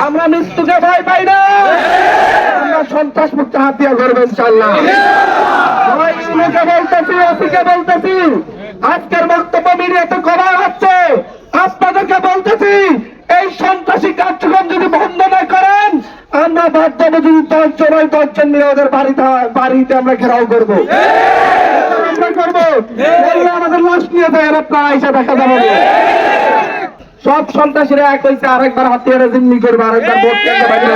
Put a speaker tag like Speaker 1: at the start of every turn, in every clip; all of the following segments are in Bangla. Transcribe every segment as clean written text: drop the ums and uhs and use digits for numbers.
Speaker 1: আমরা মৃত্যুকে ভয় পাই না, আমরা সন্ত্রাস মুক্ত হাতিয়া করবো ইনশাআল্লাহ। সবাইকে বলতেছি, ওসিকে বলতেছি, আজকের বক্তব্য মিডিয়াতে করা হচ্ছে, আপনাদেরকে বলতেছি এই সন্ত্রাসী কার্যক্রম যদি বন্ধ না করেন আমরা বাধ্য যদি 10 জন 10 জন মিলে ওদের বাড়িতে আমরা ঘেরাও করবো, আমাদের লাশ নিয়ে যায় প্রায় এসে দেখা যাবে। সব সন্ত্রাসীরা এক হয়েছে, আরেকবার হাতিয়ারে জিম্মি করবে, আরেকবার ভোট কেন্দ্রে বাইরে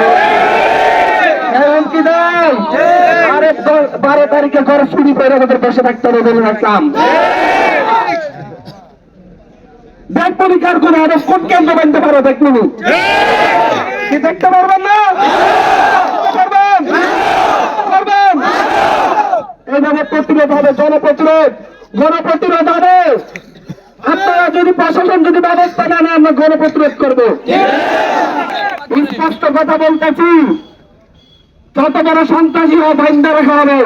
Speaker 1: এমনকি দেয় 12 তারিখে ঘরে চুরি করে ওদের বসে থাকতে হবে বলে রাখলাম। ব্যাংক পরীক্ষার কোন আদেশ কোন কেন্দ্র বানতে পারো দেখুন, কি দেখতে পারবেন না? এইভাবে প্রতিরোধ হবে, গণপ্রতিরোধ হবে। আপনারা যদি প্রশাসন যদি ব্যবস্থা না নেয় আমরা গণপ্রতিরোধ করবো। স্পষ্ট কথা বলতেছি, যত বড় সন্ত্রাসী ও বাইন্দা রাখা হবে।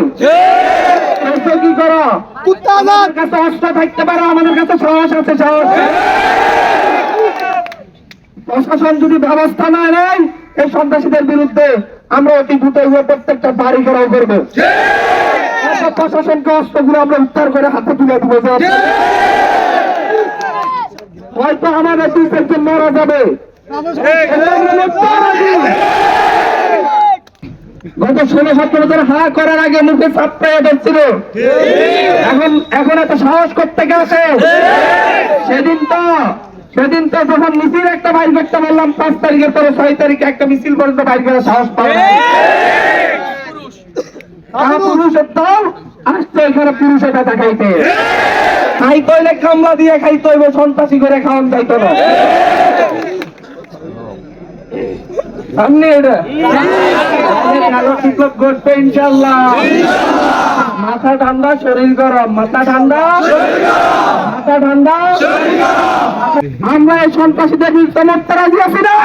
Speaker 1: কি করো আমাদের কাছে অস্ত্র থাকতে পারে, আমাদের কাছে সাহস আছে, সাহস। প্রশাসন যদি ব্যবস্থা না নেয় এই সন্ত্রাসীদের বিরুদ্ধে আমরা অতি দ্রুত প্রত্যেকটা বাড়ি ঘেরাও করবো। প্রশাসনকে অস্ত্রগুলো আমরা উদ্ধার করে হাতে তুলে দিব। হয়তো আমাদের 2 জন মারা যাবে, গত 16-17 বছর হা করার আগে মুখে চাপড়াইয়া ধরছিল, এখন এত সাহস করতে গেছে। সেদিন তো যখন মিছিল একটা বাইর করতে বললাম 5 তারিখের পরে 6 তারিখে একটা মিছিল পর্যন্ত বাইর করার সাহস পাবে না। পুরুষের দল আসছে এখানে পুরুষের কথা খাইতে, খাইতে হইলে কামলা দিয়ে খাইতে হইব, সন্ত্রাসী করে খাওয়ান যাইতো না। ইনশাল্লাহ মাথা ঠান্ডা শরীর গরম, মাথা ঠান্ডা মাথা ঠান্ডা। আমরা এই সন্ত্রাসীদের বিরুদ্ধে রাজি আছি না?